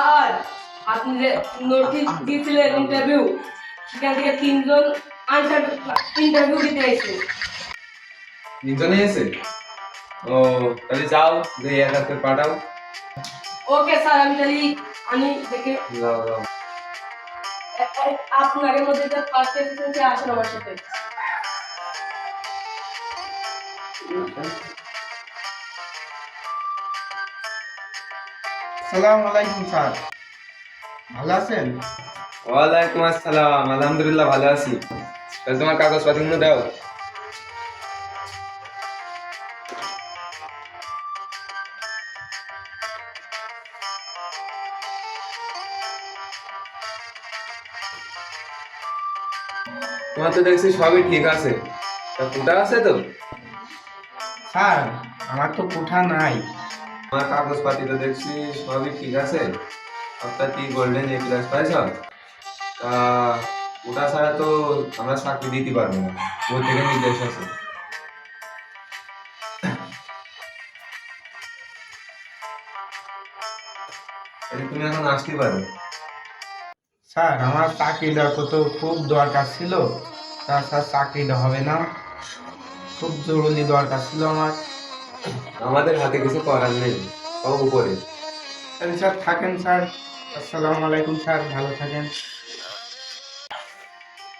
আর আপনি যে নোটিশ দিয়েছিলেন ইন্টারভিউ, সেখান থেকে তিনজন ইন্টারভিউ দিতে এসেছে। তিনজনে এসে? ও, তাহলে যাও, যে একাতে পাঠাও। ওকে স্যার, আমি দেখে যাও যাও। আপনাদের মধ্যে যে ফার্স্ট এসেছে আসেন আমার সাথে। আসসালামু আলাইকুম স্যার, ভালো আছেন? ওয়ালাইকুম আসসালাম, আলহামদুলিল্লাহ ভালো আছি। তাহলে তোমার কাগজপাতিগুলো দাও। তোমার তো দেখছি সবই ঠিক আছে, তা কোটা আছে তো? স্যার, আমার তো কোঠা নাই। তোমার কাগজপাতি তো দেখছি সবই ঠিক আছে, অর্থাৎ কি গোল্ডেন এ প্লাস পাইছ। তা ওটা ছাড়া তো আমরা চাকরি দিতে পারবো না, ওর থেকে নির্দেশ আছে। তাহলে তুমি এখন আসতে পারো। স্যার, আমার চাকরিটা তো খুব দরকার ছিল। তা স্যার, চাকরিটা হবে না, খুব জরুরি দরকার ছিল আমার। আমাদের হাতে কিছু করার নেই, সব উপরে। তাহলে স্যার থাকেন স্যার। আসসালামু আলাইকুম স্যার, ভালো থাকেন।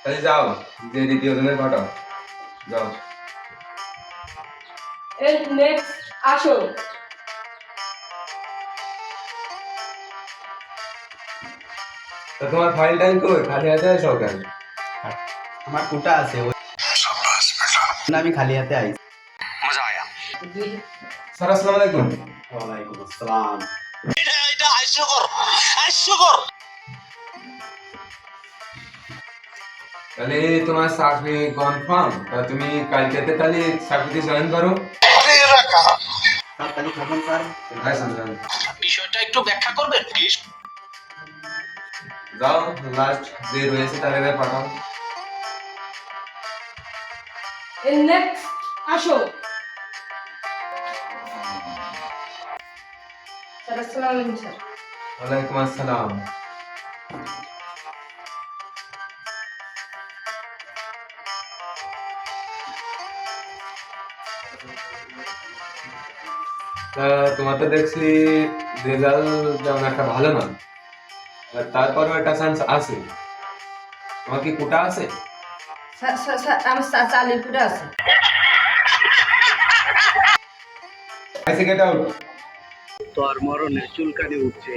তাহলে যাও, যে দ্বিতীয় জনের পাঠাও, যাও। নেক্সট আসো। তা তোমার ফাইল টাইল কই, খালি হাতে আসো কেন? আমার কোটা আছে, ওই আমি খালি হাতে আই। স্যার আসসালামু আলাইকুম। ওয়ালাইকুম আসসালাম। তাহলে তোমার চাকরি কনফার্ম, তা তুমি কালকেতে তাহলে চাকরিতে জয়েন করো। স্যার, তাহলে থাকেন স্যার। হ্যাঁ স্যার, যাও। বিষয়টা একটু ব্যাখ্যা করবেন প্লিজ। যাও, লাস্ট যে রয়েছে তাদের পাঠাও। নেক্সট আসো। স্যার আসসালামু আলাইকুম স্যার। ওয়ালাইকুম আসসালাম। তা তোমার তো দেখছি রেজাল্ট যেমন একটা ভালো না, আর তারপরেও একটা চান্স আছে। তোমার কি কোটা আছে? আমার চালির পুরা আছে। আইসে গেট আউট। তোর মরণের চুলকানি উঠছে,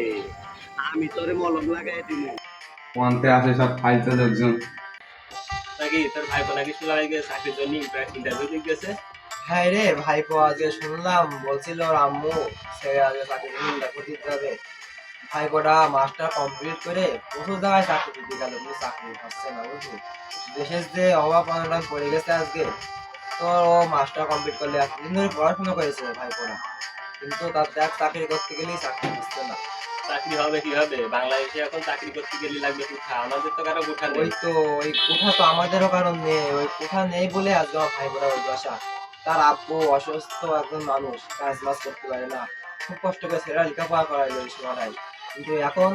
আমি তোরে মলম লাগাই দিব। মন্তে আসে সব ফাইলতে লোকজন। নাকি তোর ভাইপো নাকি শুনাই গিয়ে চাকরির জন্য ইন্টারভিউ দিতে গেছে। হ্যাঁ রে ভাইপো, আজকে শুনলাম বলছিল ওর আম্মু সে আজকে চাকরি ইন্টারভিউ দিতে যাবে। ভাইপোটা মাস্টার কমপ্লিট করে প্রচুর জায়গায় চাকরি দিতে গেল, কিন্তু চাকরি পাচ্ছে না বুঝলি। দেশের যে অভাব অনটন পড়ে গেছে আজকে, তো ও মাস্টার কমপ্লিট করলে এতদিন ধরে পড়াশোনা করেছে ভাইপোরা, কিন্তু তার দেখ চাকরি করতে গেলেই চাকরি পাচ্ছে না। চাকরি হবে কিভাবে? বাংলাদেশে এখন চাকরি করতে গেলে লাগবে কোঠা, আমাদের তো কারো কোঠা ওই নেই। তো, ওই কোঠা তো আমাদেরও কারণ নেই, ওই কোঠা নেই বলে আজকে আমার ভাইপোরা ওই দশা। তার আব্বু অসুস্থ একজন মানুষ, কাজ বাজ করতে পারে না, খুব কষ্ট করে ছেলেরা লেখাপড়া করাইলো এই সময়টাই। কিন্তু এখন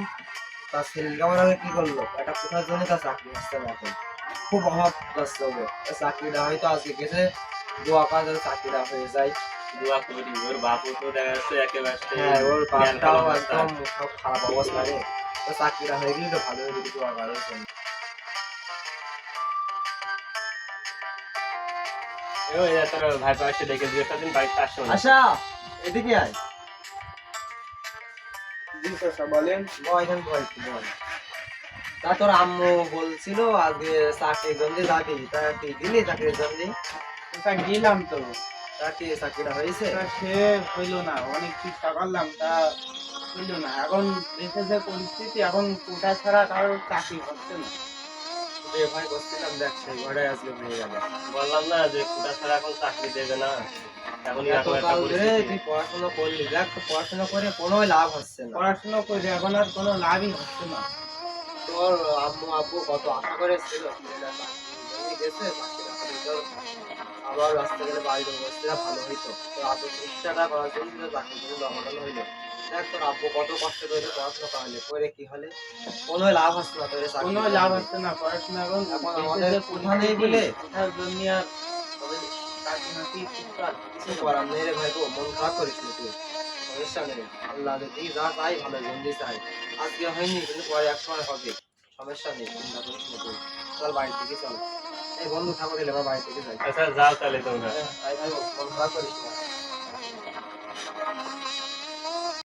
তার ছেলে লেখাপড়া করে কি করলো, একটা কোঠার জন্য তার চাকরি হচ্ছে না, এখন খুব অভাব যাচ্ছে ওদের। চাকরিটা হয়তো আজকে গেছে, দোয়া করা যাতে চাকরিটা হয়ে যায়। দোয়া করি, ওর বাপও তো দেখা যাচ্ছে একেবারে হ্যাঁ, ওর জ্ঞান বাপটাও হারানোর একদম অবস্থা। সব খারাপ অবস্থা রে। তো চাকরিটা হয়ে গেলে তো ভালো হয়ে দোয়া করা হয়েছে। ওই যে তোর ভাইপো এসে দেখে দু একটা দিন বাড়িতে আসো না। আশা, এদিকে আয়। জি চাচা, বলেন। বয় এখানে বয়, একটু বয়। তা তোর আম্মু বলছিল আজকে চাকরির জন্য যাবি, তা তুই দিলি চাকরির জন্য? চাচা, গেলাম তো। তা কি চাকরিটা হয়েছে? তা সে হইলো না, অনেক চেষ্টা করলাম, তা হইলো না। এখন দেশের যে পরিস্থিতি, এখন কোটা ছাড়া কারোর চাকরি হচ্ছে না। যে ভয় করছিলাম, দেখ সেই ঘরে আজকে হয়ে গেল। বললাম না যে কোটা ছাড়া এখন চাকরি দেবে না, এখনই এরকম একটা এতকাল ধরে পরিস্থিতি। তুই পড়াশোনা করলি, দেখ তো পড়াশোনা করে কোনো লাভ হচ্ছে না। পড়াশোনা করে এখন আর কোনো লাভই হচ্ছে না। তোর আম্মু আব্বু কত আশা করে ছিল ছেলেটা চাকরি গেছে, চাকরিটা হলে তো আবার আসতে গেলে বাড়ির অবস্থা ভালো হইতো। তোর আব্বু চেষ্টাটা করার জন্য চাকরি করে জমা হইলো, দেখ তোর আব্বু কত কষ্ট করে পড়াশোনা করালে, করে কি হলে কোনো লাভ হচ্ছে না তোর চাকরি কোনো লাভ হচ্ছে না, পড়াশোনা এখন এখন আমাদের কোঠা নেই বলে কোঠার জন্য আর তবে চাকরি মাকরি টুকটাক কিছু করার নেই রে ভাই, তো মন খারাপ করিস না তুই, সমস্যা নেই, আল্লাহ যদি যা চাই ভালো জলদি চাই, আজকে হয়নি কিন্তু পরে এক সময় হবে, সমস্যা নেই, চিন্তা করিস না তুই, চল বাড়ি থেকে চল, এই বন্ধু থাকো গেলে আমার বাড়ি থেকে যাই, আচ্ছা যাও তাহলে তোমরা। ভাই ভাই মন খারাপ করিস না।